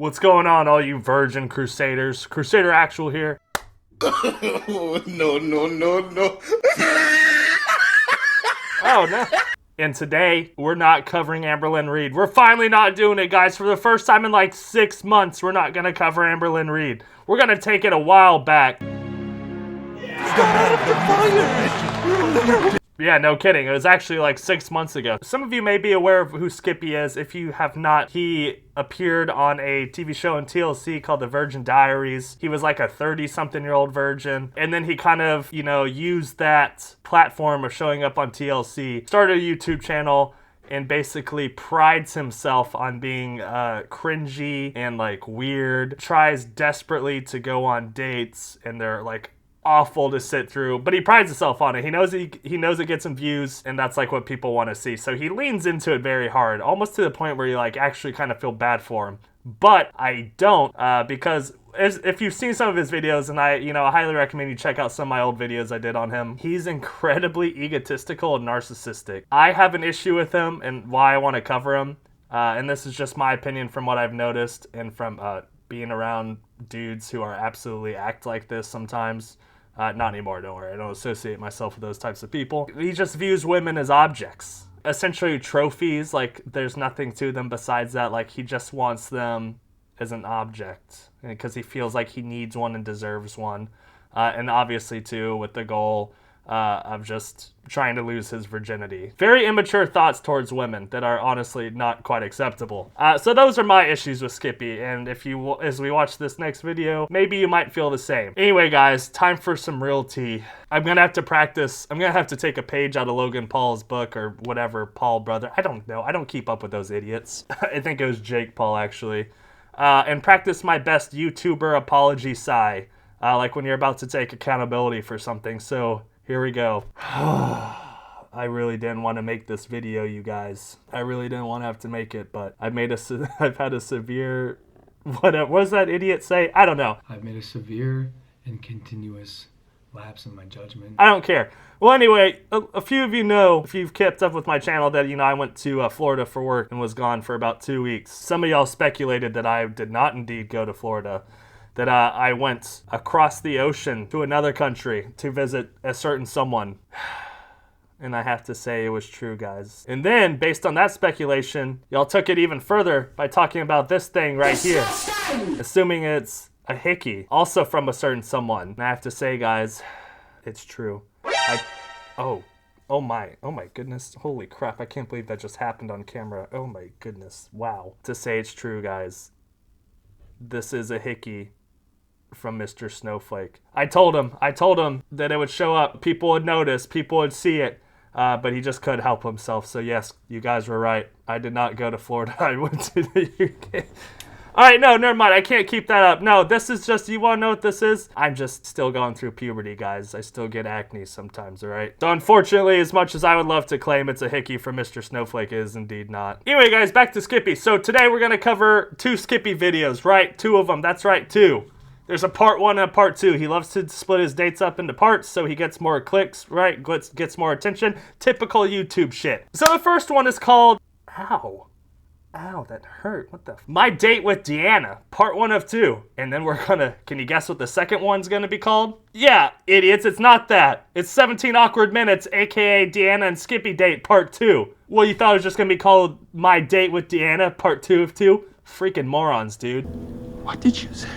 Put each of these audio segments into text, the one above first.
What's going on, all you virgin Crusaders? Crusader Actual here. No. Oh, no. And today, we're not covering Amberlynn Reid. We're finally not doing it, guys. For the first time in like 6 months, we're not going to cover Amberlynn Reid. We're going to take it a while back. Yeah, no kidding. It was actually like 6 months ago. Some of you may be aware of who Skippy is. If you have not, he appeared on a TV show on TLC called The Virgin Diaries. He was like a 30-something-year-old virgin. And then he kind of, used that platform of showing up on TLC, started a YouTube channel, and basically prides himself on being cringy and like weird. Tries desperately to go on dates, and they're like awful to sit through, but he prides himself on it. He knows it gets him views, and that's like what people want to see. So he leans into it very hard, almost to the point where you like actually kind of feel bad for him. But I don't, because if you've seen some of his videos, and I highly recommend you check out some of my old videos I did on him. He's incredibly egotistical and narcissistic. I have an issue with him and why I want to cover him. And this is just my opinion from what I've noticed and from being around dudes who are absolutely act like this sometimes. Not anymore, don't worry. I don't associate myself with those types of people. He just views women as objects. Essentially trophies, like there's nothing to them besides that. Like he just wants them as an object because he feels like he needs one and deserves one. And obviously too with the goal of just trying to lose his virginity. Very immature thoughts towards women that are honestly not quite acceptable. So those are my issues with Skippy, and as we watch this next video, maybe you might feel the same. Anyway, guys, time for some real tea. I'm gonna have to practice. I'm gonna have to take a page out of Logan Paul's book or whatever, Paul brother. I don't know. I don't keep up with those idiots. I think it was Jake Paul, actually. And practice my best YouTuber apology sigh, like when you're about to take accountability for something. So here we go. I really didn't want to make this video, you guys. I really didn't want to have to make it, but I've had a severe, what does that idiot say? I don't know. I've made a severe and continuous lapse in my judgment. I don't care. Well, anyway, a few of you know, if you've kept up with my channel, that, I went to Florida for work and was gone for about 2 weeks. Some of y'all speculated that I did not indeed go to Florida. That I went across the ocean to another country to visit a certain someone. And I have to say it was true, guys. And then, based on that speculation, y'all took it even further by talking about this thing right here. Assuming it's a hickey, also from a certain someone. And I have to say, guys, it's true. Oh my goodness. Holy crap, I can't believe that just happened on camera. Oh my goodness, wow. To say it's true, guys, this is a hickey from Mr. Snowflake. I told him that it would show up, people would notice, people would see it, but he just couldn't help himself. So yes, you guys were right. I did not go to Florida. I went to the UK. All right, no, never mind. I can't keep that up. No, this is just, you want to know what this is? I'm just still going through puberty, guys. I still get acne sometimes, all right? So unfortunately, as much as I would love to claim it's a hickey from Mr. Snowflake, it is indeed not. Anyway, guys, back to Skippy. So today we're going to cover 2 Skippy videos, right? 2 of them. That's right, 2. There's a part 1 and a part 2. He loves to split his dates up into parts so he gets more clicks, right? Gets more attention. Typical YouTube shit. So the first one is called, ow, that hurt. What the? My Date with Deanna, part 1 of 2. And then can you guess what the second one's gonna be called? Yeah, idiots, it's not that. It's 17 Awkward Minutes, aka Deanna and Skippy Date, part 2. Well, you thought it was just gonna be called My Date with Deanna, part 2 of 2? Freaking morons, dude. What did you say?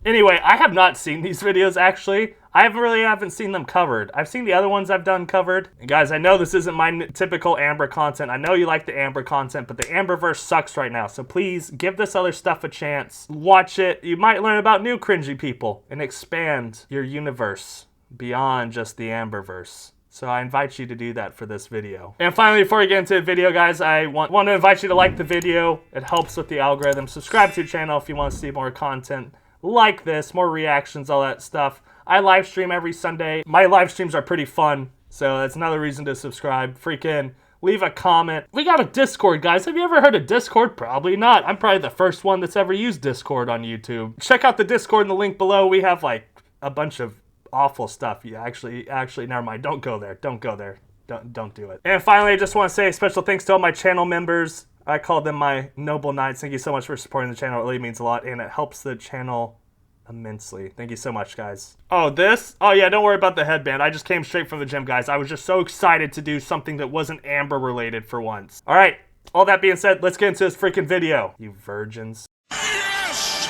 Anyway, I have not seen these videos, actually. I haven't seen them covered. I've seen the other ones I've done covered. And guys, I know this isn't my typical Amber content. I know you like the Amber content, but the Amberverse sucks right now. So please, give this other stuff a chance. Watch it. You might learn about new cringy people and expand your universe beyond just the Amberverse. So I invite you to do that for this video. And finally, before we get into the video, guys, I want to invite you to like the video. It helps with the algorithm. Subscribe to the channel if you want to see more content like this, more reactions, all that stuff. I live stream every Sunday. My live streams are pretty fun, so that's another reason to subscribe. Freaking leave a comment. We got a Discord, guys. Have you ever heard of Discord? Probably not. I'm probably the first one that's ever used Discord on YouTube. Check out the Discord in the link below. We have like a bunch of awful stuff. Yeah, actually, never mind. Don't go there. Don't go there. Don't do it. And finally, I just want to say a special thanks to all my channel members. I call them my noble knights. Thank you so much for supporting the channel. It really means a lot, and it helps the channel immensely. Thank you so much, guys. Oh, this? Oh, yeah, don't worry about the headband. I just came straight from the gym, guys. I was just so excited to do something that wasn't Amber related for once. All right, all that being said, let's get into this freaking video. You virgins. Yes!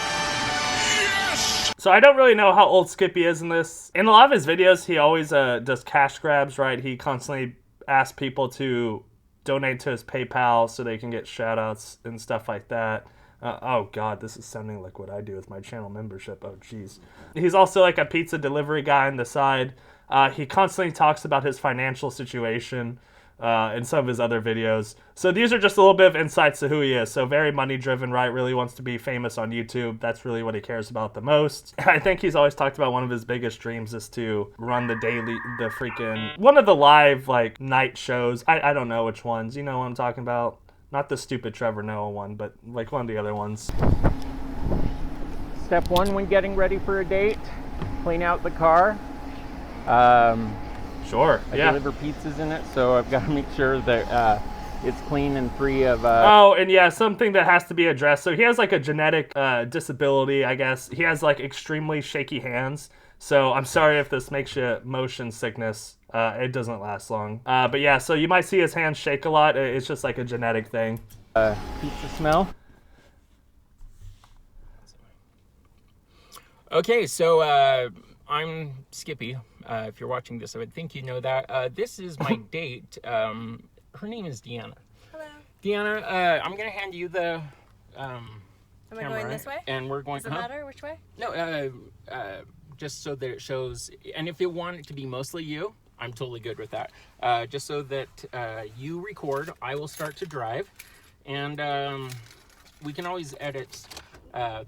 Yes! So I don't really know how old Skippy is in this. In a lot of his videos, he always does cash grabs, right? He constantly asks people to donate to his PayPal so they can get shoutouts and stuff like that. Oh god, this is sounding like what I do with my channel membership. Oh jeez. He's also like a pizza delivery guy on the side. He constantly talks about his financial situation in some of his other videos. So these are just a little bit of insights to who he is. So very money driven, right? Really wants to be famous on YouTube. That's really what he cares about the most. I think he's always talked about one of his biggest dreams is to run the one of the live like night shows. I don't know which ones. You know what I'm talking about? Not the stupid Trevor Noah one, but like one of the other ones. Step one when getting ready for a date, clean out the car. Sure, I yeah. deliver pizzas in it, so I've got to make sure that it's clean and free of... Oh, and yeah, something that has to be addressed. So he has like a genetic disability, I guess. He has like extremely shaky hands. So I'm sorry if this makes you motion sickness. It doesn't last long. But yeah, so you might see his hands shake a lot. It's just like a genetic thing. Pizza smell. Okay, so I'm Skippy. If you're watching this, I would think you know that. This is my date. Her name is Deanna. Hello. Deanna, I'm going to hand you the Am I camera. going this way? And we're going... Does it matter which way? No, just so that it shows... And if you want it to be mostly you, I'm totally good with that. Just so that you record, I will start to drive. And we can always edit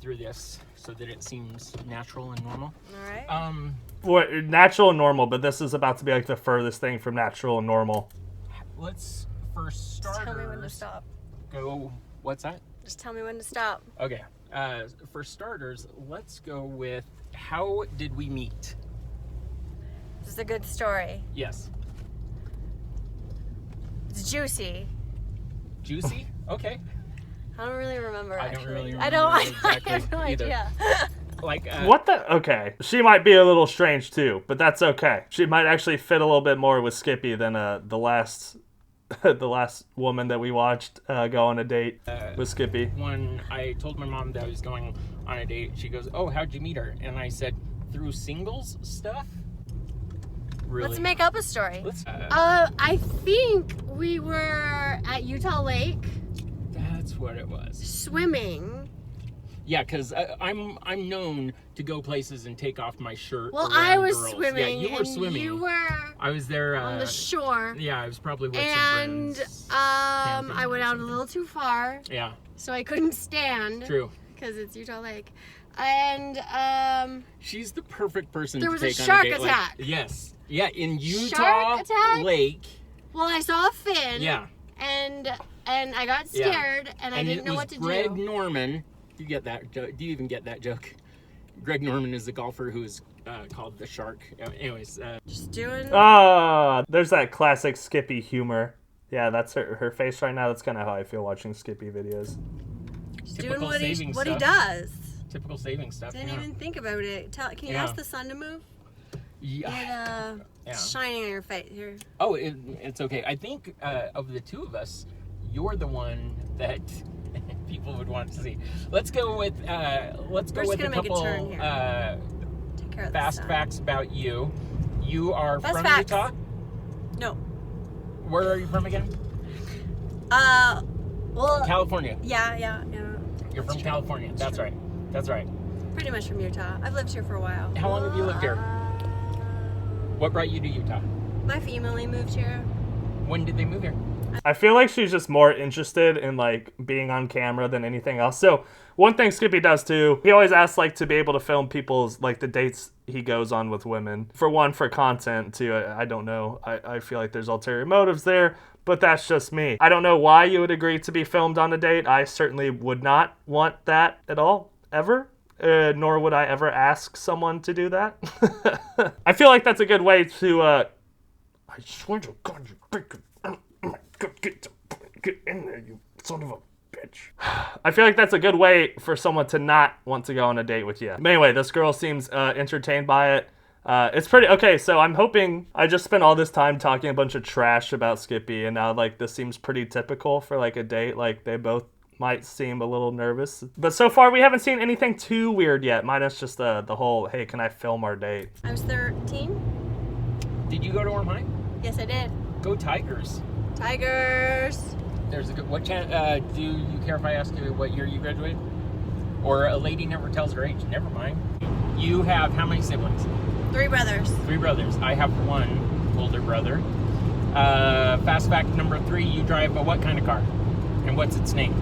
through this so that it seems natural and normal. All right. What, natural and normal, but this is about to be like the furthest thing from natural and normal. Let's, for starters... Just tell me when to stop. Go... What's that? Just tell me when to stop. Okay. For starters, let's go with how did we meet? This is a good story. Yes. It's juicy. Juicy? Okay. I don't really remember. I don't actually. really I don't. remember I exactly have no either. idea. Like What the? Okay. She might be a little strange too, but that's okay. She might actually fit a little bit more with Skippy than the last the last woman that we watched go on a date with Skippy. when I told my mom that I was going on a date, she goes, "Oh, how'd you meet her?" And I said, "Through singles stuff." Really? Let's make up a story. Let's. I think we were at Utah Lake That's what it was. swimming. Yeah, because I'm known to go places and take off my shirt. Well, around I was girls. swimming. Yeah, you were and swimming. You were I was there on the shore. Yeah, I was probably with some And friends. I went or out a something. little too far, Yeah, so I couldn't stand. true. Because it's Utah Lake. And She's the perfect person There to was a take on shark a date. attack. Yes. Yeah, in Utah Shark attack? Lake. well, I saw a fin. Yeah. And I got Yeah. scared, and I didn't know what to Greg do. Norman. Do you get that? Do you even get that joke? Greg Norman is the golfer who is called the Shark. Anyways, Just doing. Ah, there's that classic Skippy humor. Yeah, that's her face right now. That's kind of how I feel watching Skippy videos. Just typical doing saving what he stuff. does. typical saving stuff. Didn't yeah. even think about it. Can you Yeah. ask the sun to move? Yeah. It's shining on your face here. Oh, it's okay. I think of the two of us, you're the one that people would want to see. Let's go with We're just a gonna make a couple turn here. Take care of the fast sun. facts about you. You are Fast from facts. Utah. No. Where are you from again? Well. California. Yeah. You're from California. That's right. That's right. Pretty much from Utah. I've lived here for a while. How long have you lived here? What brought you to Utah? My family moved here. When did they move here? I feel like she's just more interested in like being on camera than anything else. So one thing Skippy does too, he always asks like to be able to film people's like the dates he goes on with women. For one, for content. Two, I don't know. I feel like there's ulterior motives there, but that's just me. I don't know why you would agree to be filmed on a date. I certainly would not want that at all, ever. Nor would I ever ask someone to do that. I feel like that's a good way to, I swear to God, you bacon. Get in there, you Son of a bitch. I feel like that's a good way for someone to not want to go on a date with you. But anyway, this girl seems entertained by it. It's pretty okay. So I'm hoping I just spent all this time talking a bunch of trash about Skippy, and now like this seems pretty typical for like a date. Like they both might seem a little nervous, but so far we haven't seen anything too weird yet. Minus just the whole, hey, can I film our date? I was 13. Did you go to Orm High? Yes, I did. Go Tigers. Tigers. There's a good. What do you care if I ask you what year you graduated? Or a lady never tells her age. Never mind. You have how many siblings? 3 brothers. 3 brothers. I have 1 older brother. Fast fact number 3: you drive a what kind of car? And what's its name?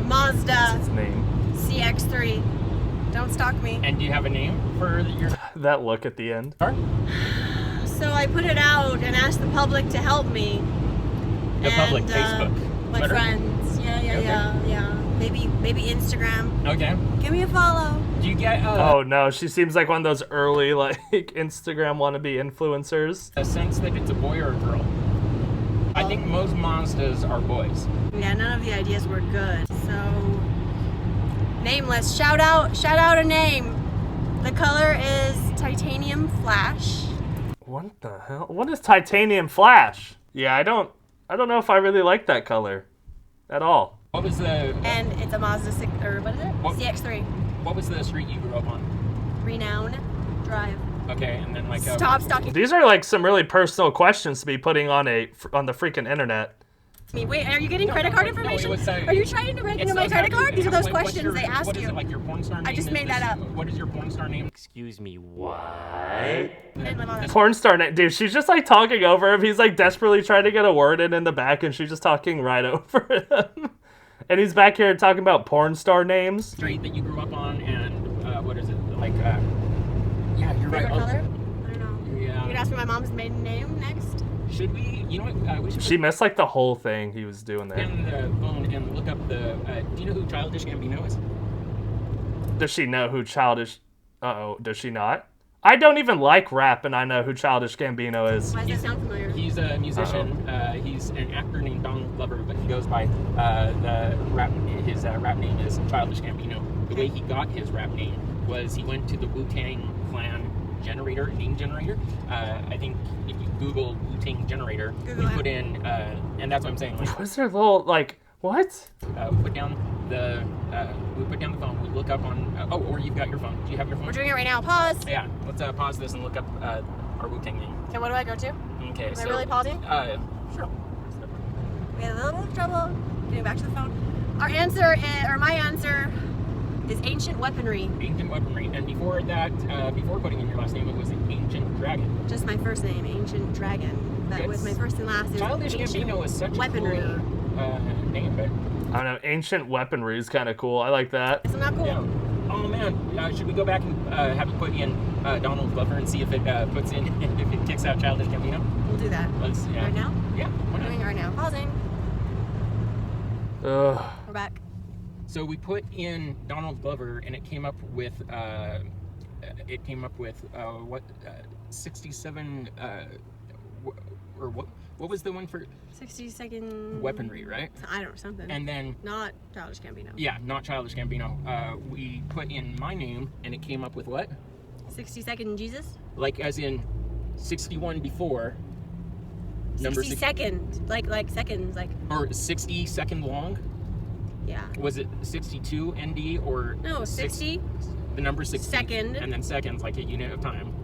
Mazda What's its name? CX-3. Don't stalk me. And do you have a name for your That look at the end. car? So I put it out and asked the public to help me. The public, Facebook, My Twitter? friends. Yeah. Maybe Instagram. Okay. Give me a follow. Do you get Oh no, she seems like one of those early like Instagram wannabe influencers. a sense that it's a boy or a girl? I think most Mazdas are boys. Yeah, none of the ideas were good. So, Nameless Shoutout. Shout out a name. The color is Titanium Flash. What the hell? What is titanium flash? Yeah, I don't know if I really like that color at all. What was the And it's a Mazda 6, or what is it? What? CX-3. What was the street you grew up on? Renown Drive. Okay, and then like Stop stalking These are like some really personal questions to be putting on the freaking internet. me. Wait, are you getting No, credit no, card no, it information? was, Are you trying to break it's into my not credit about card? you. These are those What's questions your- they asked What is you. it, like your porn star name? just is made this- that up. What is your porn star name? Excuse me, what? And my mom- Porn star name, dude. She's just like talking over him. He's like desperately trying to get a word in the back, and she's just talking right over him. And he's back here talking about porn star names. Street that you grew up on, and what is it like? Yeah, you're right. Favorite color? I don't know. You're Yeah. gonna ask me my mom's maiden name next? Should we? You know what? We should. She missed like the whole thing he was doing there. In the phone and look up the. Do you know who Childish Gambino is? Does she know who Childish? Uh-oh, does she not? I don't even like rap, and I know who Childish Gambino is. Why does that sound familiar? He's a musician. He's an actor named Donald Glover, but he goes by the rap. His rap name is Childish Gambino. The way he got his rap name was he went to the Wu-Tang Clan name generator. I think if you Google Wu-Tang generator, Google you it. put in, and that's what I'm saying. Like, What's their little like? What? we put down the phone. We look up on. Or you've got your phone. Do you have your phone? We're doing it right now. Pause. Yeah. Let's pause this and look up our Wu-Tang name. Okay, what do I go to? Okay. Am I really pausing? Sure. We had a little bit of trouble getting back to the phone. Our answer is, or my answer is ancient weaponry. Ancient weaponry. And before that, before putting in your last name, it was an ancient dragon. Just my first name, Ancient Dragon. But with my first and last is Childish ancient Gambino is such weaponry. a cool name, but I don't know. Ancient weaponry is kind of cool. I like that. Isn't that cool? yeah. Oh man, should we go back and have you put in Donald Glover and see if it puts in if it kicks out Childish Gambino? We'll do that. Let's yeah. Right now? Yeah. Why We're doing it not? right now. Pausing. Ugh. We're back. So we put in Donald Glover, and it came up with 67 or what was the one for 60-second weaponry, right? I don't know, something. And then Not Childish Gambino. yeah, not Childish Gambino. We put in my name, and it came up with what? 60-second Jesus? Like as in 61 before. Number 60 six- second. Like seconds. Like, or 60 second long. yeah. Was it 62 ND or No, 60 the number 60 second. and then seconds like a unit of time.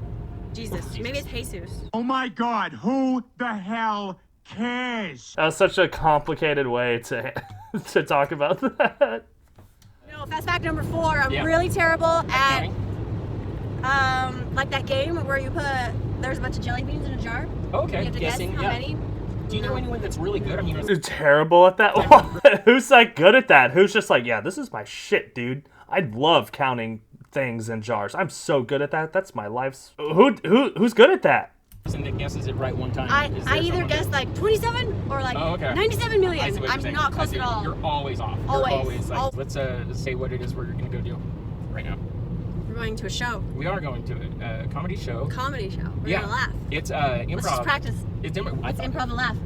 Jesus. Jesus. Maybe it's Jesus. Oh my God, who the hell cares? That was such a complicated way to to talk about that. No, fast fact number 4. I'm Yeah. really terrible at Okay. like that game where you put there's a bunch of jelly beans in a jar. Okay, You have to guessing. guess how Yeah. many. Do you know anyone that's really good? I mean, You're terrible at that. Who's like good at that? Who's just like, yeah, this is my shit, dude. I love counting things in jars. I'm so good at that. That's my life's. Who's good at that? person that guesses it right one time. I Is there either someone guess that- like 27 or like Oh, okay. 97 I see million. what you're I'm saying. not I close see. at all. You're always off. Always. You're always like, Al- let's say what it is we're gonna go do right now. We're going to a show, We are going to a comedy show. comedy show. We're Yeah. gonna laugh. It's improv. Let's just practice. It's improv. Let's improv and laugh.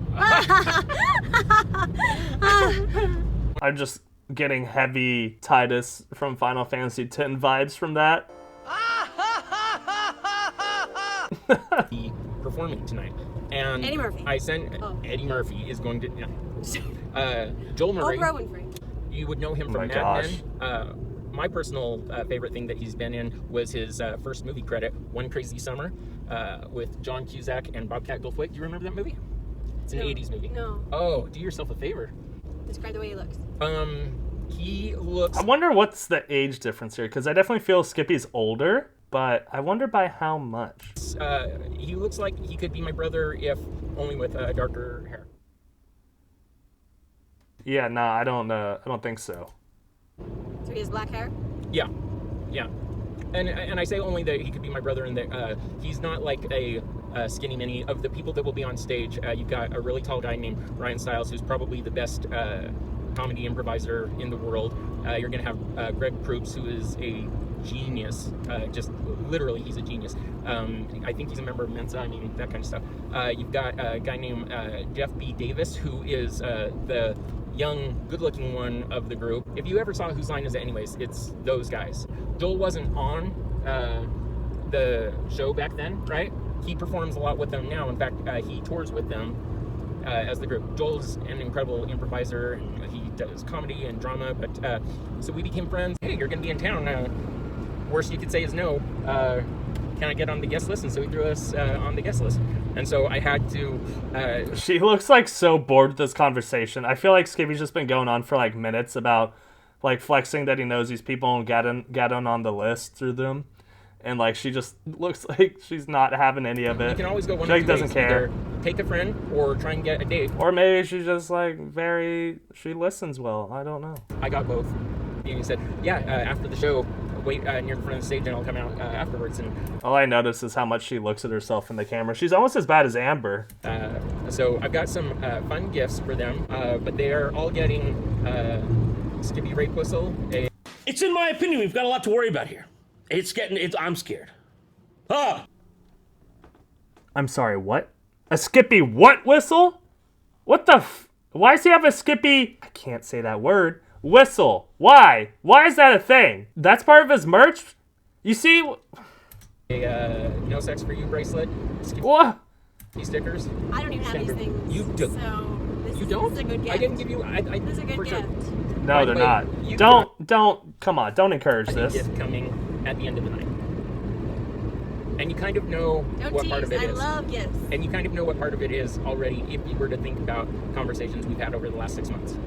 I'm just getting heavy Titus from Final Fantasy X vibes from that. Performing tonight. And Eddie Murphy. I sent Eddie Murphy is going to Joel Murray. Oprah Winfrey. You would know him from Mad Men. My personal favorite thing that he's been in was his first movie credit, One Crazy Summer, with John Cusack and Bobcat Goldthwait. Do you remember that movie? It's an 80s movie. No. Oh, do yourself a favor. Describe the way he looks. He looks... I wonder what's the age difference here, because I definitely feel Skippy's older, but I wonder by how much. He looks like he could be my brother, if only with darker hair. Yeah, no, I don't think so. So he has black hair? Yeah. And I say only that he could be my brother, and that he's not like a skinny mini. Of the people that will be on stage, you've got a really tall guy named Ryan Stiles, who's probably the best comedy improviser in the world. You're gonna have Greg Proops, who is a genius. Just literally, he's a genius. I think he's a member of Mensa. I mean, that kind of stuff. You've got a guy named Jeff B. Davis, who is the young, good-looking one of the group. If you ever saw Whose Line Is It Anyways, it's those guys. Joel wasn't on the show back then, right? He performs a lot with them now. In fact, he tours with them as the group. Joel's an incredible improviser, and he does comedy and drama, but so we became friends. Hey, you're gonna be in town. Worst you could say is no. Can I get on the guest list? And so he threw us on the guest list. And so I had to... She looks like so bored with this conversation. I feel like Skippy's just been going on for like minutes about like flexing that he knows these people and got on the list through them. And like she just looks like she's not having any of it. You can always go one she of like, two doesn't ways. care. Either take a friend or try and get a date. Or maybe she's just like she listens well. I don't know. I got both. And he said, yeah, after the show, wait near the front of the stage and I'll come out afterwards. And all I notice is how much she looks at herself in the camera. She's almost as bad as Amber. So I've got some fun gifts for them, but they are all getting Skippy Rape Whistle. It's in my opinion, we've got a lot to worry about here. I'm scared. I'm sorry, what? A Skippy what whistle? What the why does he have a Skippy? I can't say that word. Whistle. Why? Why is that a thing? That's part of his merch? You see? A No Sex For You bracelet. What? These stickers. I don't even have these things. You do. So You don't? This is a good gift. I didn't give you... This is a good gift. No, they're not. Come on, don't encourage this. Gift coming at the end of the night. And you kind of know what part of it is. I love gifts. And you kind of know what part of it is already if you were to think about conversations we've had over the last 6 months.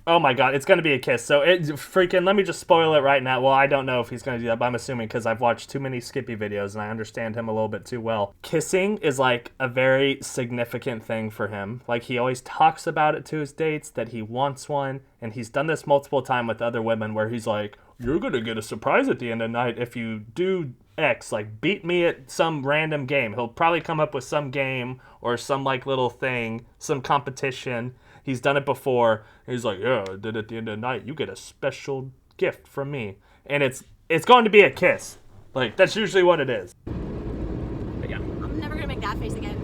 Oh my god, it's gonna be a kiss. So let me just spoil it right now. Well, I don't know if he's gonna do that, but I'm assuming because I've watched too many Skippy videos and I understand him a little bit too well. Kissing is like a very significant thing for him. Like he always talks about it to his dates that he wants one, and he's done this multiple times with other women where he's like, "You're gonna get a surprise at the end of the night if you do X, like beat me at some random game." He'll probably come up with some game or some like little thing, some competition. He's done it before. He's like, yeah, I did it at the end of the night. You get a special gift from me. And it's going to be a kiss. Like, that's usually what it is. But yeah. I'm never going to make that face again.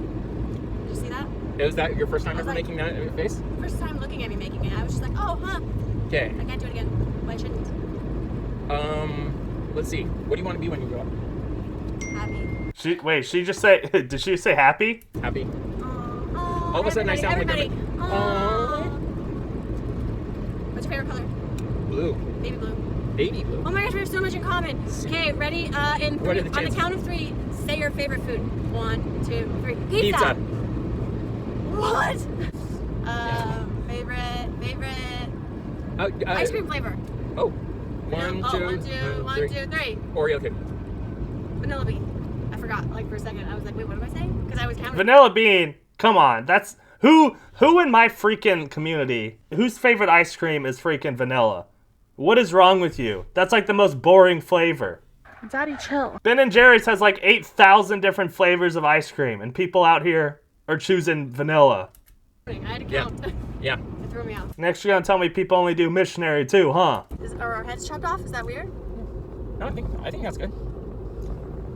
Did you see that? Was that your first time ever making that face? First time looking at me making it. I was just like, oh, huh. Okay. I can't do it again. But I shouldn't. Let's see. What do you want to be when you grow up? Happy. She just say, did she say happy? Happy. Oh, All of a sudden I sound like everybody. What's your favorite color? Blue. Baby blue. Baby blue. Oh my gosh, we have so much in common. Okay, ready? What are the On the chances? count of 3, say your favorite food. 1, 2, 3. Pizza. What? Favorite ice cream flavor. Oh. One, two, three. Oreo cake. Vanilla bean. I forgot, like for a second. I was like, wait, what am I saying? Because I was counting. Vanilla bean. Come on. That's who in my freaking community, whose favorite ice cream is freaking vanilla? What is wrong with you? That's like the most boring flavor. Daddy, chill. Ben & Jerry's has like 8,000 different flavors of ice cream, and people out here are choosing vanilla. I had to count. Yeah. It threw me off. Next you're gonna tell me people only do missionary too, huh? Are our heads chopped off? Is that weird? No, I think that's good.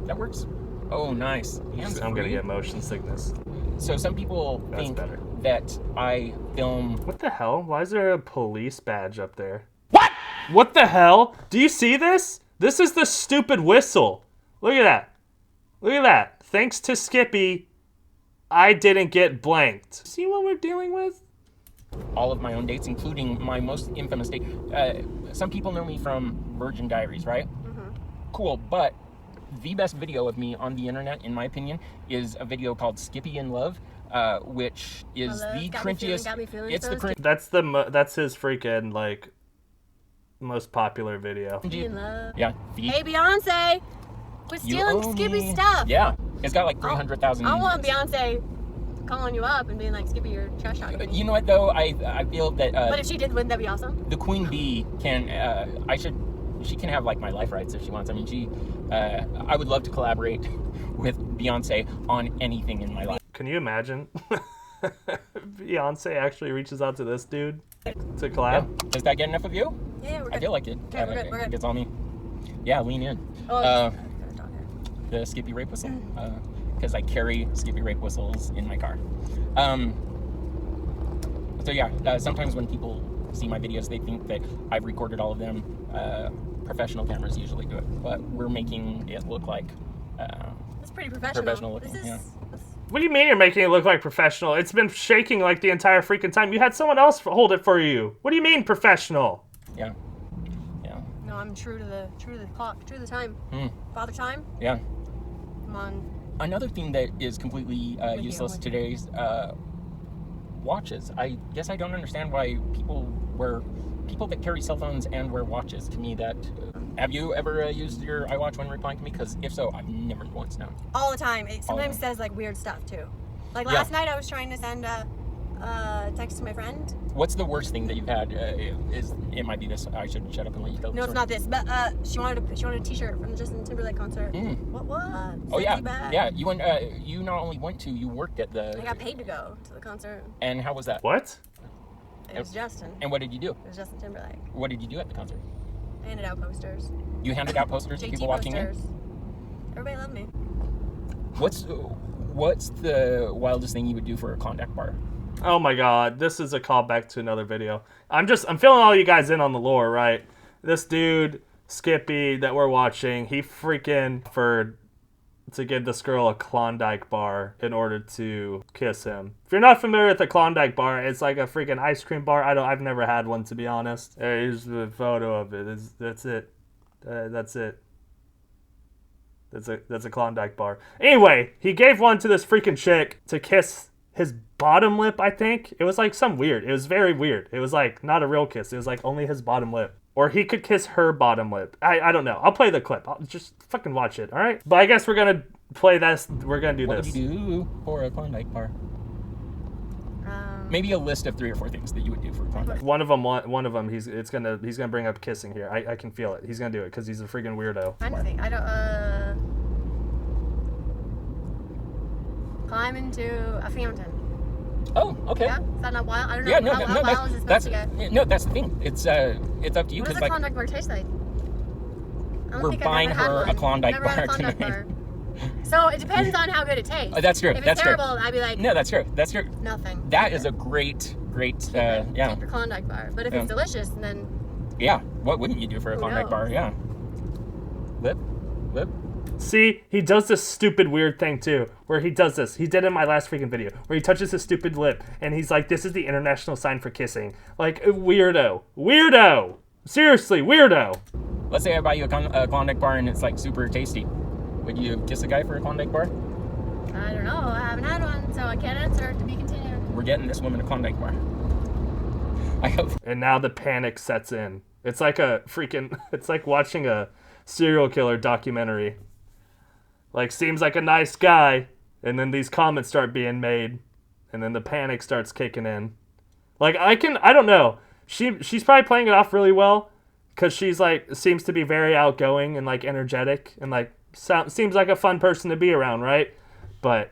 That works. Oh, nice. I'm gonna get motion sickness. So some people That's think better. that I film. What the hell? Why is there a police badge up there? What the hell? Do you see this? This is the stupid whistle. Look at that. Look at that. Thanks to Skippy, I didn't get blanked. See what we're dealing with? All of my own dates, including my most infamous date. Some people know me from Virgin Diaries, right? Cool, but the best video of me on the internet, in my opinion, is a video called Skippy in Love, which is the cringiest. It's the cringe. That's his freaking like most popular video. Yeah. Hey Beyonce, quit stealing Skippy stuff. Yeah, it's got like 300,000. I want Beyonce calling you up and being like, Skippy, you're trash talking. You know what though? I feel that. But if she did, wouldn't that be awesome? The Queen Bee can. She can have like my life rights if she wants. I mean, I would love to collaborate with Beyonce on anything in my life. Can you imagine? Beyonce actually reaches out to this dude to collab. Yeah. Does that get enough of you? Yeah, we're good. I feel like it. Okay, we're good. We're good. It's all me. Yeah, lean in. The Skippy rape whistle, because I carry Skippy rape whistles in my car. So yeah, sometimes when people see my videos, they think that I've recorded all of them. Professional cameras usually do it, but we're making it look like it's pretty professional. Looking. Yeah. What do you mean you're making it look like professional? It's been shaking like the entire freaking time. You had someone else hold it for you. What do you mean professional? Yeah. No, I'm true to the clock, true to the time. Father time. Yeah. Come on. Another thing that is completely useless today's watches. I guess I don't understand why people that carry cell phones and wear watches. To me, that have you ever used your iWatch when replying to me? Because if so, I've never once known. All the time. It sometimes says like weird stuff too. Like last night, I was trying to send a text to my friend. What's the worst thing that you've had? It might be this. I should shut up and let you go. No, it's not this. But she wanted a T-shirt from the Justin Timberlake concert. What? Oh yeah, bag. yeah. You went. You not only went to, you worked at the. I got paid to go to the concert. And how was that? What? It was Justin. And what did you do? It was Justin Timberlake. What did you do at the concert? I handed out posters. You handed out posters to people walking in? Everybody loved me. What's the wildest thing you would do for a Klondike bar? Oh my god, this is a callback to another video. I'm filling all you guys in on the lore, right? This dude, Skippy, that we're watching, he freaking offered to give this girl a Klondike bar in order to kiss him. If you're not familiar with the Klondike Bar, it's like a freaking ice cream bar. I've never had one, to be honest. Here's the photo of it. That's it. That's it. That's a Klondike Bar. Anyway, he gave one to this freaking chick to kiss his bottom lip, I think. It was like some weird. It was very weird. It was like not a real kiss. It was like only his bottom lip. Or he could kiss her bottom lip. I don't know. I'll play the clip. I'll just fucking watch it, all right? But I guess we're going to play this. We're going to do this. What would you do for a Klondike bar? Maybe a list of 3 or 4 things that you would do for a Klondike. One of them. He's gonna bring up kissing here. I can feel it. He's gonna do it because he's a freaking weirdo. I don't think. I don't. Climb into a fountain. Oh, okay. Yeah, is that not wild? I don't know. Yeah, no, how wild is it supposed to get? No, that's the thing. It's up to you. What does a Klondike bar taste like? We're buying her a Klondike bar tonight. So it depends on how good it tastes. That's true. If it's terrible, I'd be like, no, that's true. That's true. Nothing. That is a great, yeah. Keep your Klondike bar. But if it's delicious, then yeah, what wouldn't you do for a Klondike bar? Yeah. Lip. See, he does this stupid weird thing too, where he does this. He did it in my last freaking video, where he touches his stupid lip, and he's like, "This is the international sign for kissing." Like, weirdo. Seriously, weirdo. Let's say I buy you a Klondike bar and it's like super tasty. Would you kiss a guy for a Klondike bar? I don't know. I haven't had one, so I can't answer. To be continued. We're getting this woman a Klondike bar. I hope. And now the panic sets in. It's like it's like watching a serial killer documentary. Like, seems like a nice guy, and then these comments start being made, and then the panic starts kicking in. Like, I don't know. She's probably playing it off really well, because she's like, seems to be very outgoing and like energetic, and like, seems like a fun person to be around, right? But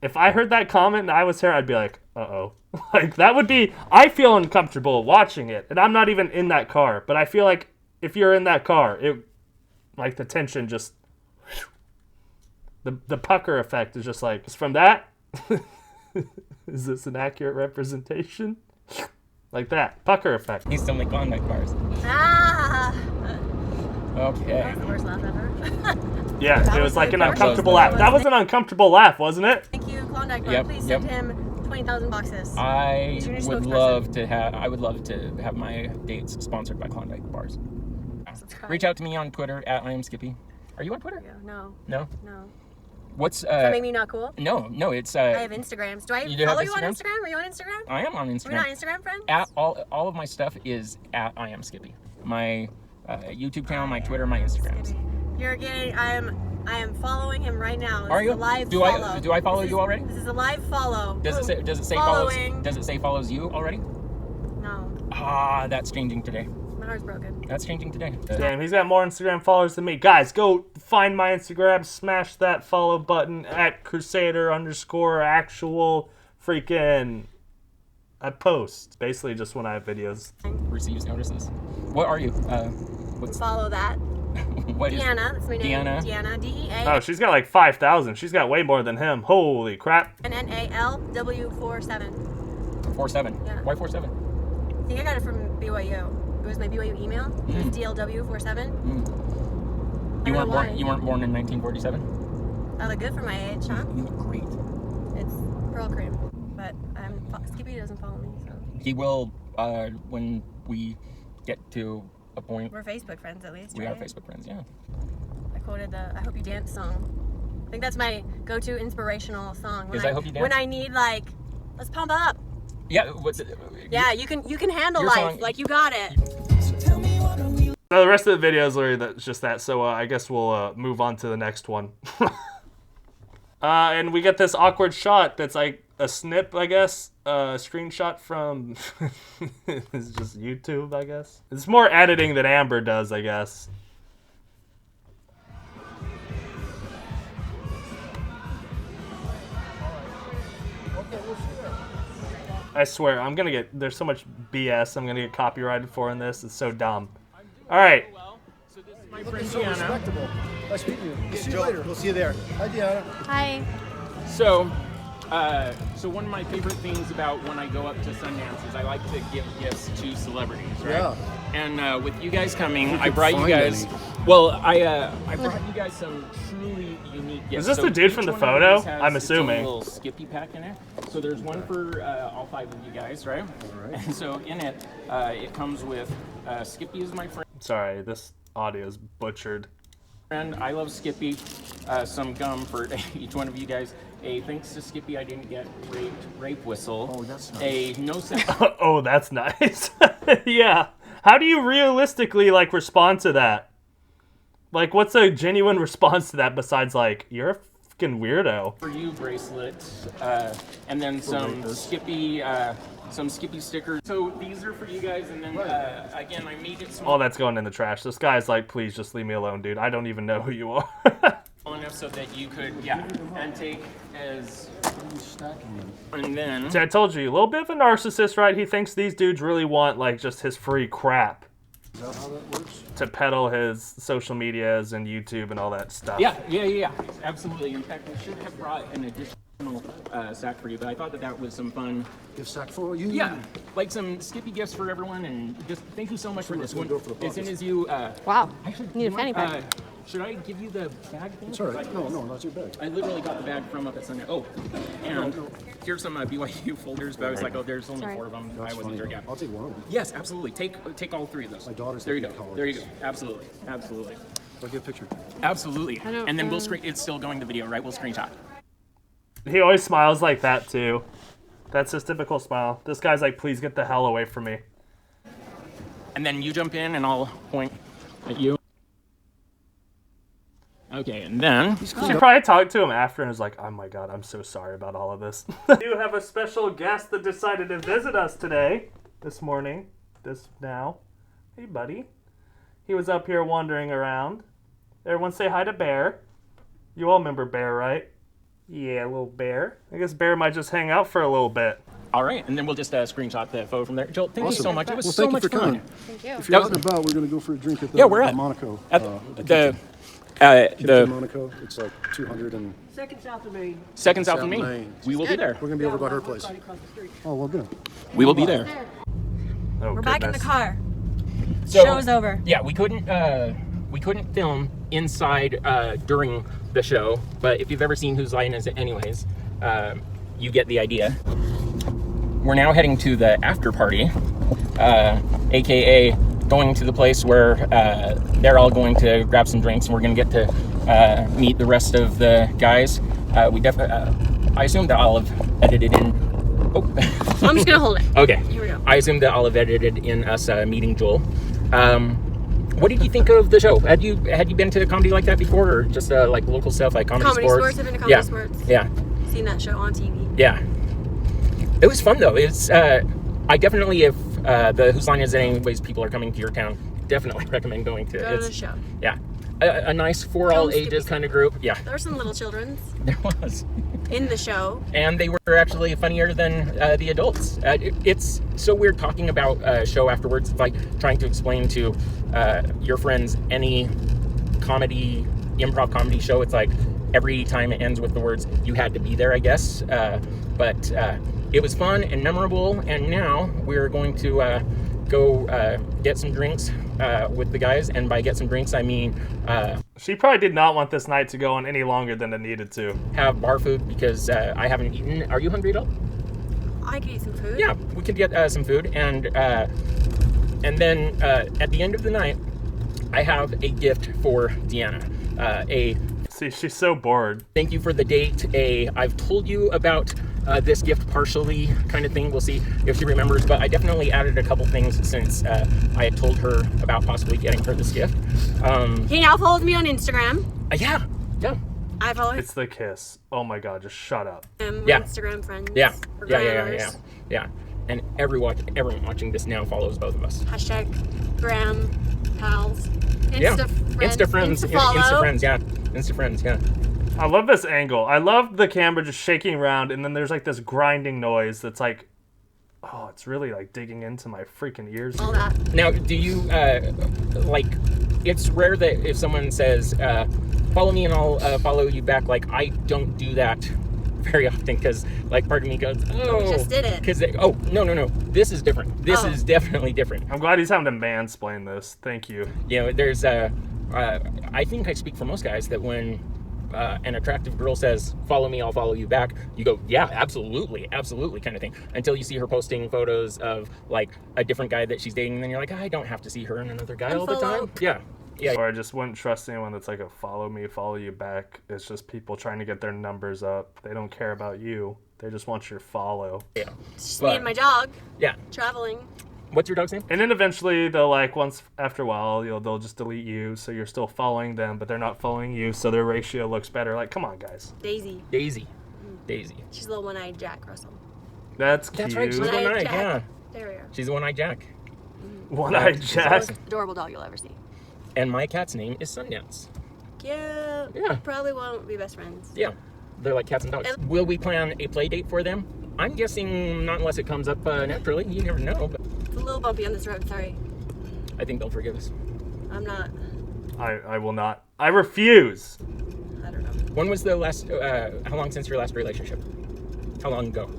if I heard that comment and I was her, I'd be like, uh-oh. Like, that would be, I feel uncomfortable watching it, and I'm not even in that car, but I feel like if you're in that car, like, the tension just, the pucker effect is just like, from that Is this an accurate representation? Like that. Pucker effect. He still make Klondike bars. Ah! Okay. That was the worst laugh ever. Yeah, it was like an uncomfortable laugh. That was an uncomfortable laugh, wasn't it? Thank you, Klondike Bar. Yep, Please yep. send him 20,000 boxes. I Junior would spokesperson. love to have my dates sponsored by Klondike Bars. Subscribe. Reach out to me on Twitter at I am Skippy. Are you on Twitter? No. No. No. What's Does that make me not cool? No, it's I have Instagrams. Do I You do have follow you on Instagrams? Instagram? Are you on Instagram? I am on Are we Instagram. not Instagram friends? At all of my stuff is at I am Skippy. My YouTube channel, my Twitter, my Instagrams. You're getting. I am following him right now. This Are is you? A live Do follow. I follow you already? This is a live follow. Does it say Following. follows? Does it say follows you already? No. Ah, that's changing today. My heart's broken. That's changing today. Damn, he's got more Instagram followers than me. Guys, go find my Instagram, smash that follow button at Crusader _ actual freaking. I post basically just when I have videos. Receives notices. What are you? What's Follow that. what is? Deanna. That's my name. Deanna. Deanna. Oh, she's got like 5,000. She's got way more than him. Holy crap. DNNALW47. 47. Yeah. Why 47? I think I got it from BYU. It was my BYU email. It was DLW47. You weren't why. born in 1947. I look good for my age, huh? You look great. It's Pearl Cream. But Skippy doesn't follow me, so. He will when we get to a point. We're Facebook friends at least, We right? are Facebook friends, yeah. I quoted the I Hope You Dance song. I think that's my go-to inspirational song. Is I Hope You Dance? When I need, like, let's pump up. Yeah, what's it? Yeah, you can handle Your life. song- Like, you got it. So the rest of the video is literally just that. So I guess we'll move on to the next one. And we get this awkward shot that's like a snip, I guess. A screenshot from it's just YouTube, I guess. It's more editing than Amber does, I guess. I swear, I'm gonna get, there's so much BS I'm gonna get copyrighted for in this. It's so dumb. Alright. So this is my friend Deanna. Nice meeting you. We'll see you later. We'll see you there. Hi, Deanna. Hi. So one of my favorite things about when I go up to Sundance is I like to give gifts to celebrities, right? Yeah. And with you guys coming, I could brought you find guys. any. Well, I brought you guys some truly unique gifts. Is this So the dude from each the one of photo? these has I'm its own assuming. little Skippy pack in it. So there's one for all 5 of you guys, right? All right. And so in it, it comes with Skippy is my friend. Sorry, this audio is butchered. I love Skippy. Some gum for each one of you guys. A thanks to Skippy, I didn't get rape whistle. Oh, that's nice. A no sex. Oh, that's nice. Yeah. How do you realistically, like, respond to that? Like, what's a genuine response to that besides, like, you're a fucking weirdo? For you bracelet, and then some Skippy stickers. So these are for you guys, and then again, I made it small All that's going in the trash. This guy's like, please just leave me alone, dude. I don't even know who you are. enough so that you could, and take as. Stacking them. And then See, I told you, a little bit of a narcissist, right? He thinks these dudes really want, like, just his free crap Is that how that works? to peddle his social medias and YouTube and all that stuff. yeah, absolutely. In fact, I should have brought an additional sack for you, but I thought that was some fun. Gift sack for you? Yeah, like some Skippy gifts for everyone, and just thank you so much for this one. Go for the As soon pockets. as you, Wow. actually, Need a you fanny want, pack. should I give you the bag thing? It's all right. No, that's your bag. I literally got the bag from up at Sunday. Oh, and here's some BYU folders, but I was like, oh, there's only Sorry. 4 of them. That's I wasn't fine. sure. Yeah. I'll take one of them. Yes, absolutely. Take all 3 of those. My daughter's There you looking go. at There you go. colors. Absolutely. I'll get a picture. Absolutely. I don't, And then we'll screen. It's still going to video, right? We'll screenshot. He always smiles like that, too. That's his typical smile. This guy's like, please get the hell away from me. And then you jump in, and I'll point at you. Okay, and then She probably talked to him after and was like, oh my god, I'm so sorry about all of this. We do have a special guest that decided to visit us today, this morning, now. Hey, buddy. He was up here wandering around. Everyone say hi to Bear. You all remember Bear, right? Yeah, little Bear. I guess Bear might just hang out for a little bit. all right, and then we'll just screenshot the photo from there. Joel, thank you Awesome. so much. It was Well, so thank you much for fun. coming. Thank you. If you're out and about, we're going to go for a drink at the Yeah, we're at Monaco. at the In Monaco, it's like 200 and... Second south of Main. Maine. We will be there. We're gonna be over by her place. Oh, well, good. We will be there. Oh, We're back in the car. So, Show's over. Yeah, we couldn't film inside during the show, but if you've ever seen Whose Line Is It Anyways, you get the idea. We're now heading to the after party, aka going to the place where they're all going to grab some drinks, and we're going to get to meet the rest of the guys. I assume that I'll have edited in. Oh, I'm just gonna hold it. Okay. Here we go. I assume that I'll have edited in us meeting Joel. What did you think of the show? Had you been to comedy like that before, or just like local stuff like Comedy Sports? I've been to Comedy Sports. Yeah. Seen that show on TV. Yeah. It was fun though. It's I definitely, if the Whose Line Is It Anyways people are coming to your town, definitely recommend going to. Go to the show. Yeah. A nice for all ages kind of group. Yeah. There were some little children There was. in the show. And they were actually funnier than the adults. It's so weird talking about a show afterwards. It's like trying to explain to your friends any improv comedy show. It's like every time it ends with the words, "You had to be there," I guess. But it was fun and memorable. And now we're going to go get some drinks with the guys. And by get some drinks, I mean... she probably did not want this night to go on any longer than it needed to. have bar food because I haven't eaten. Are you hungry at all? I could eat some food. Yeah, we could get some food, and then at the end of the night, I have a gift for Deanna. See, she's so bored. Thank you for the date. I've told you about this gift partially kind of thing. We'll see if she remembers, but I definitely added a couple things since I had told her about possibly getting her this gift. He now follows me on Instagram. Yeah. I follow him. It's the kiss. Oh my god, just shut up. Yeah. Instagram friends. Yeah. Or Yeah. grammars. Yeah. And everyone watching this now follows both of us. Hashtag gram pals. Yeah. Insta friends. Insta friends, yeah. Insta friends, yeah. I love this angle. I love the camera just shaking around, and then there's like this grinding noise that's like, oh, it's really like digging into my freaking ears. All that. Now, do you, like, it's rare that if someone says, follow me and I'll follow you back, like, I don't do that very often, because, like, part of me goes, oh. We just did it. Because, no. This is different. This is definitely different. I'm glad he's having to mansplain this. Thank you. You know, there's, I think I speak for most guys that when an attractive girl says, follow me, I'll follow you back, you go, yeah, absolutely kind of thing. Until you see her posting photos of like a different guy that she's dating, and then you're like, I don't have to see her and another guy all the time. Yeah. Or I just wouldn't trust anyone that's like a follow me, follow you back. It's just people trying to get their numbers up. They don't care about you. They just want your follow. Yeah. It's just me and my dog. Yeah. Traveling. What's your dog's name? And then eventually they'll like once after a while they'll just delete you, so you're still following them, but they're not following you, so their ratio looks better. Like, come on, guys. Daisy. Daisy. She's a little one-eyed Jack Russell. That's cute. That's right. She's one-eyed. Yeah. There we are. She's a one-eyed Jack. One-eyed Jack. Most adorable dog you'll ever see. And my cat's name is Sundance. Cute. Yeah. Probably won't be best friends. Yeah. They're like cats and dogs. Will we plan a play date for them? I'm guessing not unless it comes up naturally. You never know. But It's a little bumpy on this road, sorry. I think they'll forgive us. I'm not. I will not. I refuse. I don't know. When was the last, how long since your last relationship? How long ago?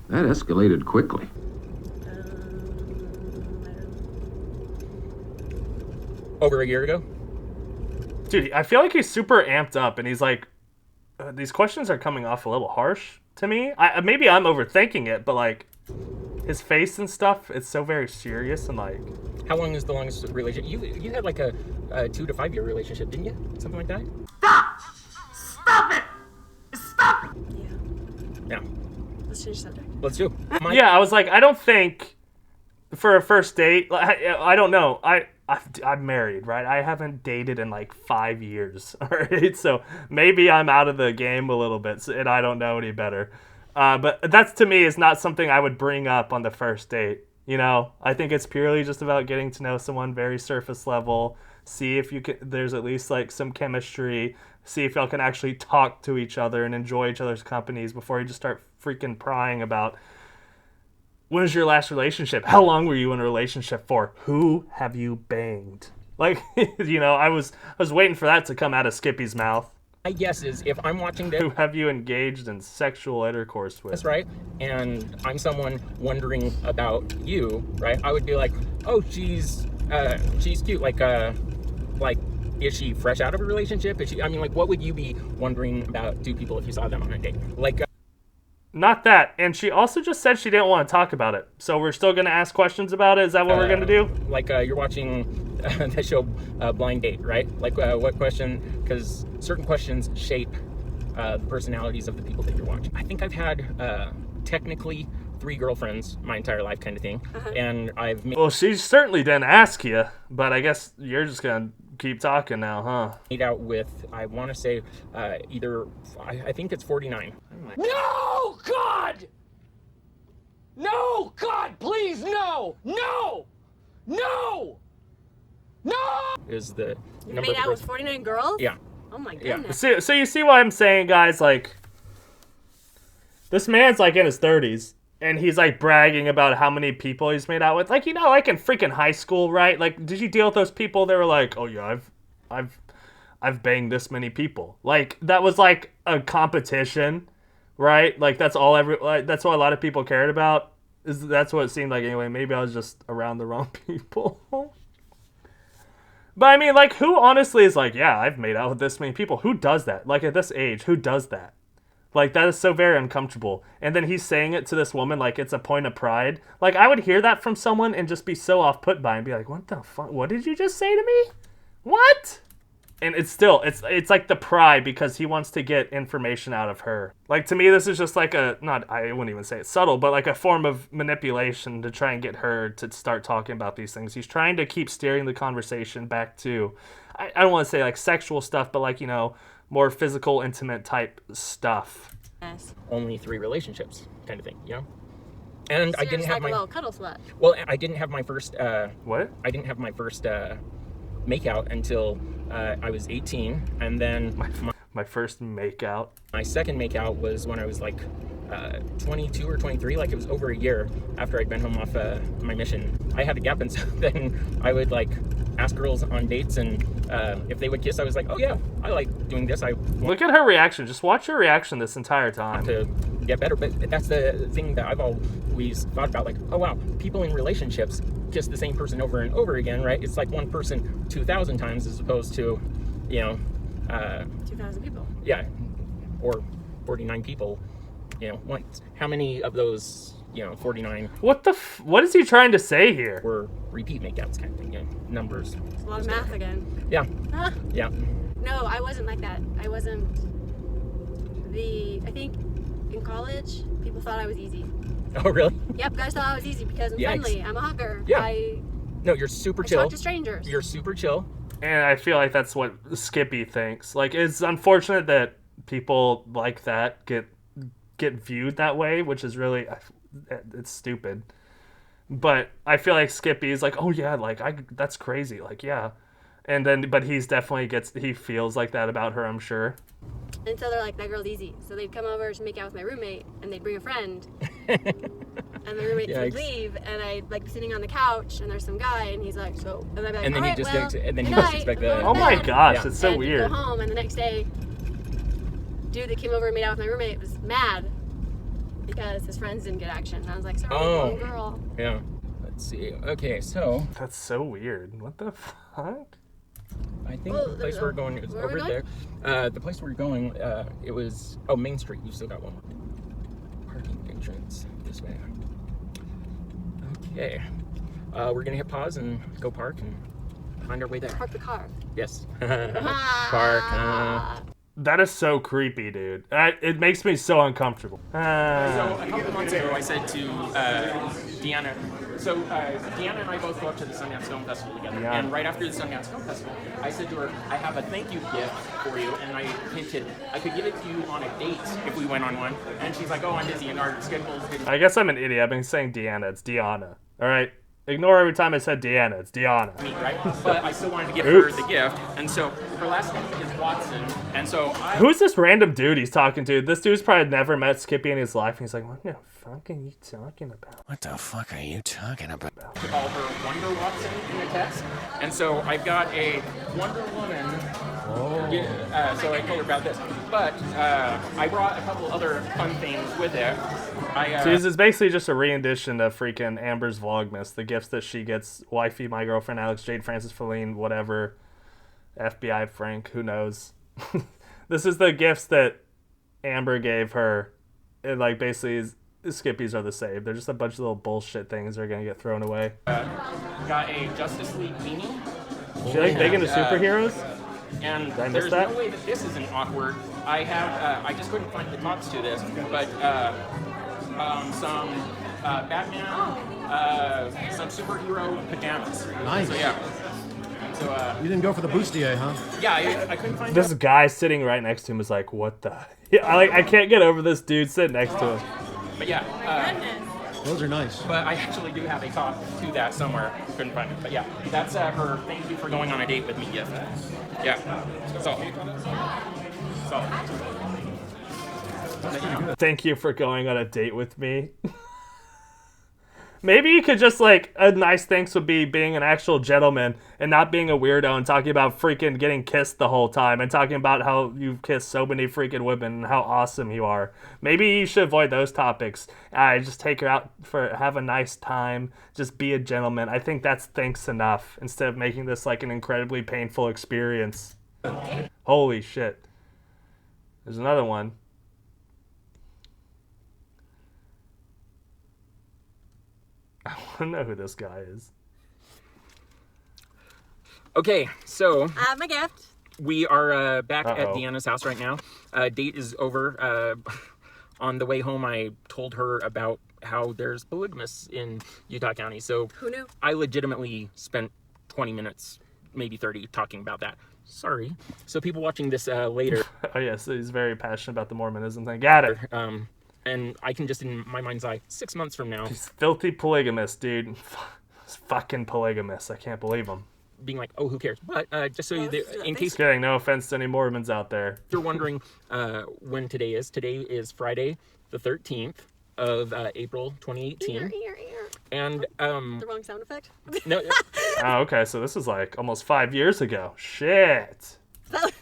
That escalated quickly. I don't know. Over a year ago? Dude, I feel like he's super amped up, and he's like, these questions are coming off a little harsh to me. Maybe I'm overthinking it, but like, his face and stuff, it's so very serious and like... How long is the longest relationship? You had like a 2 to 5 year relationship, didn't you? Something like that? Stop it! Stop it! Yeah. Yeah. Let's change subject. Let's do. Yeah, I was like, I don't think for a first date, I don't know. I'm married, right? I haven't dated in like 5 years, all right? So maybe I'm out of the game a little bit, and I don't know any better. But that's, to me, is not something I would bring up on the first date. You know, I think it's purely just about getting to know someone very surface level, see if you can, there's at least like some chemistry, see if y'all can actually talk to each other and enjoy each other's companies before you just start freaking prying about when was your last relationship? How long were you in a relationship for? Who have you banged? Like, you know, I was waiting for that to come out of Skippy's mouth. My guess is if I'm watching this, Who have you engaged in sexual intercourse with? that's right, and I'm someone wondering about you, right? I would be like, oh, she's cute. Like, is she fresh out of a relationship? Is she? I mean, like, what would you be wondering about two people if you saw them on a date? Like, Not that. And she also just said she didn't want to talk about it. So we're still going to ask questions about it? Is that what we're going to do? Like, you're watching the show Blind Date, right? Like, what question? Because certain questions shape the personalities of the people that you're watching. I think I've had technically 3 girlfriends my entire life, kind of thing. And I've made Well, she certainly didn't ask you, but I guess you're just going to keep talking now, huh? out with, I want to say, I think it's 49. No, God! No, God, please, no! No! No! No! Is the You number made of out with person- 49 girls? Yeah. Oh my Yeah. goodness. So you see what I'm saying, guys? Like, this man's like in his 30s, and he's like bragging about how many people he's made out with. Like, you know, like in freaking high school, right? Like, did you deal with those people? They were like, oh yeah, I've banged this many people. Like, that was like a competition, right? Like, that's all that's what a lot of people cared about. That's what it seemed like anyway. Maybe I was just around the wrong people. But I mean, like, who honestly is like, yeah, I've made out with this many people? Who does that? Like, at this age, who does that? Like, that is so very uncomfortable. And then he's saying it to this woman like it's a point of pride. Like, I would hear that from someone and just be so off-put by it and be like, what the fuck? What did you just say to me? What? And it's still, it's like the pride because he wants to get information out of her. Like, to me, this is just like I wouldn't even say it's subtle, but like a form of manipulation to try and get her to start talking about these things. He's trying to keep steering the conversation back to, I don't want to say like sexual stuff, but like, you know, more physical, intimate type stuff. Yes. Only 3 relationships, kind of thing, you know? And So I you're didn't just have like my... a little cuddle slut. Well, I didn't have my first... What? I didn't have my first makeout until I was 18, and then My first makeout. my second makeout was when I was like 22 or 23, like it was over a year after I'd been home off my mission. I had a gap, and so then I would like ask girls on dates, and if they would kiss, I was like, oh yeah, I like doing this. I want Look at her reaction. Just watch her reaction this entire time. to get better. But that's the thing that I've always thought about, like, oh wow, people in relationships kiss the same person over and over again, right? It's like one person 2,000 times as opposed to, you know, 2,000 people. yeah, or 49 people, you know, once. How many of those, you know, 49 What is he trying to say here? were repeat makeouts, kind of thing, you know, numbers? It's a lot of math again. Yeah, Huh? yeah. No, I wasn't like that. I wasn't I think in college, people thought I was easy. Oh, really? Yep, guys thought I was easy because I'm Yikes. friendly. I'm a hugger. Yeah. I No, you're super talk chill. to strangers. You're super chill. And I feel like that's what Skippy thinks. Like, it's unfortunate that people like that get viewed that way, which is really, it's stupid. But I feel like Skippy is like, oh yeah, like that's crazy, like yeah. And then, but he feels like that about her, I'm sure. And so they're like, that girl's easy. So they'd come over to make out with my roommate, and they'd bring a friend. And the roommate would Yikes. leave, and I'd like be sitting on the couch, and there's some guy, and he's like, so. And I'd be like, And then all you right, just well, go to- and then good you just night, expect I'm going that. to Oh my bed. gosh, Yeah. it's so and weird. Go home, and the next day, dude that came over and made out with my roommate was mad because his friends didn't get action. And I was like, sorry, Oh. wrong girl. Yeah. Let's see. Okay, so That's so weird. What the fuck? I think Well, the place we're going is where are we over there. The place we're going, it was Main Street. You still got one more. Parking entrance this way. Okay. We're gonna hit pause and go park and find our way there. Park the car. Yes. Ah. Park. That is so creepy, dude. It makes me so uncomfortable. So a couple months ago, I said to Deanna. So Deanna and I both go up to the Sundance Film Festival together. Yeah. And right after the Sundance Film Festival, I said to her, I have a thank you gift for you, and I hinted I could give it to you on a date if we went on one. And she's like, oh, I'm busy, and our schedules didn't. I guess I'm an idiot. I've been saying Deanna. It's Deanna. All right. Ignore every time I said Deanna. It's Deanna. Me, right? But I still wanted to give her the gift, and so her last name is Watson, and so Who's this random dude he's talking to? This dude's probably never met Skippy in his life, and he's like, what the fuck are you talking about? What the fuck are you talking about? call her Wonder Watson in the text, and so I've got a Wonder Woman. So I told her about this, but I brought a couple other fun things with it. So this is basically just a re-edition of freaking Amber's Vlogmas, the gifts that she gets, wifey, my girlfriend, Alex, Jade, Francis, Feline, whatever, FBI, Frank, who knows. This is the gifts that Amber gave her, and like basically Skippies are the same. They're just a bunch of little bullshit things that are going to get thrown away. Got a Justice League beanie. Is she like big into superheroes? And Did I miss there's that? no way that this isn't awkward. I have, I just couldn't find the tops to this, but some Batman, some superhero pajamas. Nice. So yeah. So You didn't go for the bustier, huh? yeah, I couldn't find This guy sitting right next to him is like, what the? Yeah, I can't get over this dude sitting next to him. But yeah. Those are nice. But I actually do have a top to that somewhere. Couldn't find it. But yeah, that's her thank you for going on a date with me gift. Yeah. So. Thank you for going on a date with me. Maybe you could just, like, a nice thanks would be being an actual gentleman and not being a weirdo and talking about freaking getting kissed the whole time and talking about how you've kissed so many freaking women and how awesome you are. Maybe you should avoid those topics. Just take her out for have a nice time. Just be a gentleman. I think that's thanks enough instead of making this like an incredibly painful experience. Holy shit. There's another one. I want to know who this guy is. Okay, so I have my gift. we are back at Deanna's house right now. Date is over. On the way home, I told her about how there's polygamous in Utah County. So Who knew? I legitimately spent 20 minutes, maybe 30, talking about that. Sorry. So people watching this later. Oh, yes, he's very passionate about the Mormonism thing. Got it. And I can just, in my mind's eye, 6 months from now, He's filthy polygamous, dude. He's fucking polygamous. I can't believe him. being like, oh, who cares? But just so you, in case Kidding. No offense to any Mormons out there. you're wondering when today is Friday the 13th of April 2018. And the wrong sound effect. no, Oh, okay. So this is like almost 5 years ago. Shit.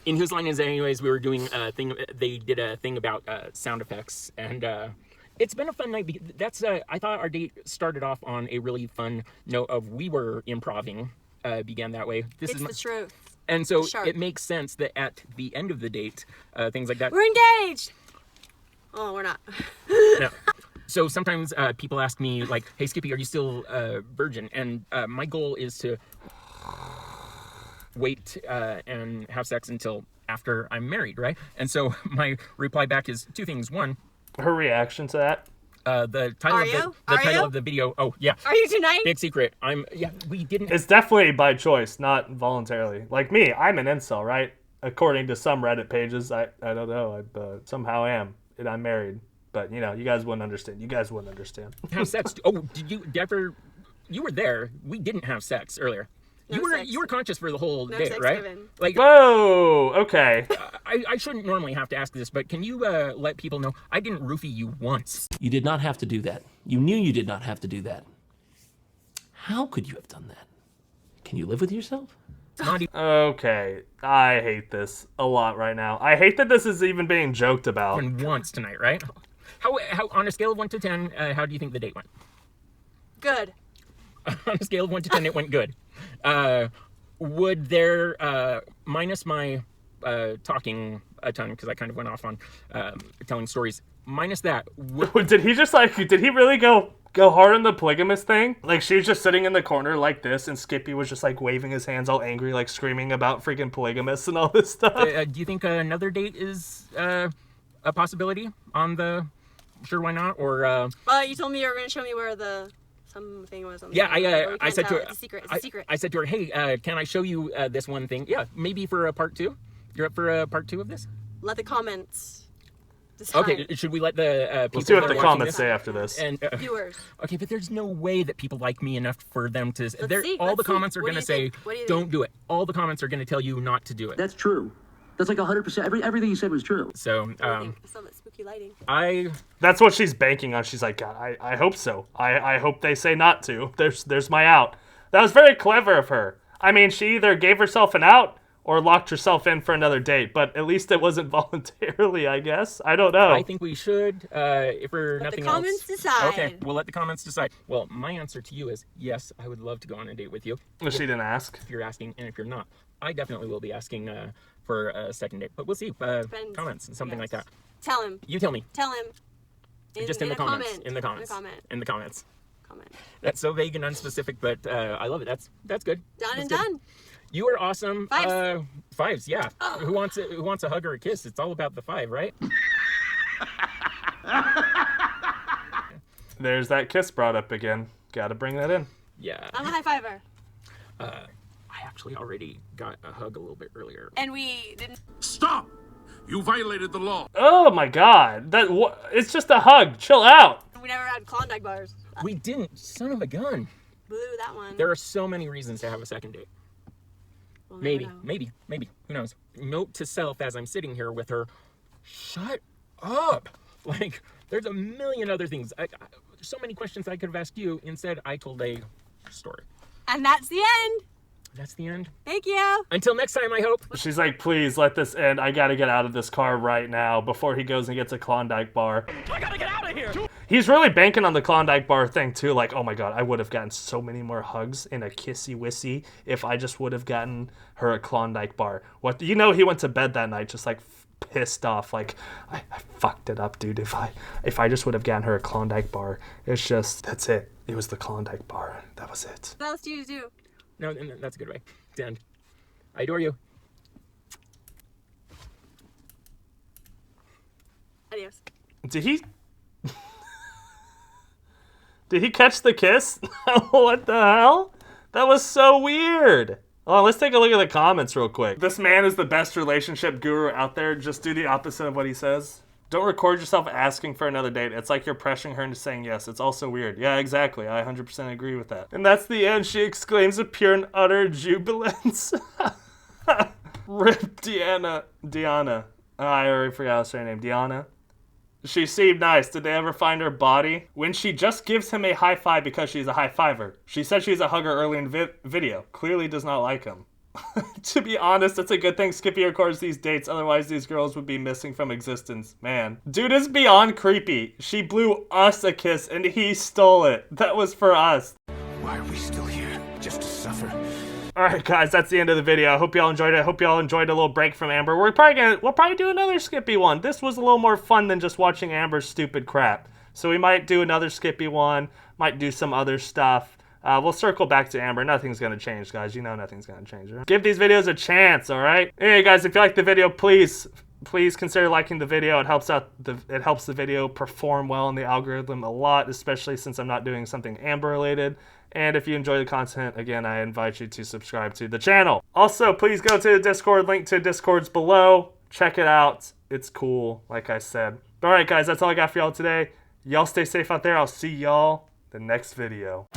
in Whose Line Is It Anyways, we were doing a thing. They did a thing about sound effects, and it's been a fun night. That's I thought our date started off on a really fun note of we were improving. Began that way. It's the truth. And so Sharp. it makes sense that at the end of the date, things like that. We're engaged. Oh, we're not. No. So sometimes people ask me like, "Hey, Skippy, are you still virgin?" And my goal is to wait and have sex until after I'm married, right? And so my reply back is two things. One, Her reaction to that? the title title of the video. Oh yeah. Are you tonight? Big secret. We didn't. It's definitely by choice, not voluntarily. Like me, I'm an incel, right? According to some Reddit pages, I don't know. I somehow am, and I'm married. But you know, you guys wouldn't understand. You guys wouldn't understand. Have sex. Oh, did you ever? You were there. We didn't have sex earlier. No sex. You were conscious for the whole No day, sex right? given. Like, Whoa. Okay. I shouldn't normally have to ask this, but can you let people know I didn't roofie you once? You did not have to do that. You knew you did not have to do that. How could you have done that? Can you live with yourself? Not Okay. I hate this a lot right now. I hate that this is even being joked about. even once tonight, right? How on a scale of 1 to 10, how do you think the date went? Good. On a scale of 1 to 10, it went good. Would there, minus my talking a ton, because I kind of went off on telling stories, minus that, Did he really go hard on the polygamous thing? Like she was just sitting in the corner like this, and Skippy was just like waving his hands all angry, like screaming about freaking polygamous and all this stuff. do you think another date is a possibility on the sure why not? Or Well, you told me you were going to show me where the something was on the yeah, screen. I said to her, It's a secret. It's a secret. I said to her, hey, can I show you this one thing? Yeah, maybe for a part 2. You're up for a part 2 of this? Let the comments decide. Okay, should we let the people Let's see what that the are watching comments this- say after this. And Viewers. okay, but there's no way that people like me enough for them to. see, All let's the see. comments are What do gonna you say, think? What do you "Don't think? do it." All the comments are gonna tell you not to do it. That's true. That's like 100%. Everything you said was true. So, What do you think? I saw that spooky lighting. That's what she's banking on. She's like, God, I hope so. I hope they say not to. There's my out. That was very clever of her. I mean, she either gave herself an out or locked herself in for another date, but at least it wasn't voluntarily, I guess. I don't know. I think we should, if for nothing else. Let the comments decide. Okay, we'll let the comments decide. Well, my answer to you is yes, I would love to go on a date with you. She didn't ask. If you're asking, and if you're not, I definitely will be asking for a second date. But we'll see. Comments and something like that. Tell him. You tell me. Tell him. Just in the comments. Comment. In the comments. In the comments. Comment. That's so vague and unspecific, but I love it. That's good. Done and That's good. done. You are awesome. Fives. Fives, yeah. Oh. Who wants a hug or a kiss? It's all about the 5, right? There's that kiss brought up again. Gotta bring that in. Yeah. I'm a high fiver. I actually already got a hug a little bit earlier. And we didn't. Stop! You violated the law. Oh my God. It's just a hug. Chill out. We never had Klondike bars. We didn't. Son of a gun. Blew that one. There are so many reasons to have a second date. We'll never Maybe. Who knows? Note to self as I'm sitting here with her, shut up. Like, there's a million other things. There's so many questions I could have asked you. Instead, I told a story. And that's the end. That's the end. Thank you. Until next time, I hope. She's like, please let this end. I gotta get out of this car right now before he goes and gets a Klondike bar. I gotta get out of here. He's really banking on the Klondike bar thing too. Like, oh my God, I would have gotten so many more hugs and a kissy wissy if I just would have gotten her a Klondike bar. What, he went to bed that night just like pissed off. Like, I fucked it up, dude. If I just would have gotten her a Klondike bar, it's just, that's it. It was the Klondike bar. That was it. What else do you do? No, that's a good way to end. I adore you. Adios. Did he catch the kiss? What the hell? That was so weird. Oh, let's take a look at the comments real quick. This man is the best relationship guru out there. Just do the opposite of what he says. Don't record yourself asking for another date. It's like you're pressuring her into saying yes. It's also weird. Yeah, exactly. I 100% agree with that. And that's the end, she exclaims with pure and utter jubilance. Rip Deanna. Oh, I already forgot her name. Deanna. She seemed nice. Did they ever find her body? When she just gives him a high five because she's a high fiver. She said she's a hugger early in video. Clearly does not like him. To be honest, it's a good thing Skippy records these dates, otherwise these girls would be missing from existence. Man. Dude is beyond creepy. She blew us a kiss and he stole it. That was for us. Why are we still here? Just to suffer? Alright guys, that's the end of the video. I hope y'all enjoyed it. I hope y'all enjoyed a little break from Amber. We'll probably do another Skippy one. This was a little more fun than just watching Amber's stupid crap. So we might do another Skippy one, might do some other stuff. We'll circle back to Amber. Nothing's gonna change, guys. You know nothing's gonna change. Right? Give these videos a chance, alright? Anyway, guys, if you like the video, please consider liking the video. It helps the video perform well in the algorithm a lot, especially since I'm not doing something Amber related. And if you enjoy the content, again, I invite you to subscribe to the channel. Also, please go to the Discord. Link to Discord's below. Check it out. It's cool, like I said. Alright, guys, that's all I got for y'all today. Y'all stay safe out there. I'll see y'all the next video.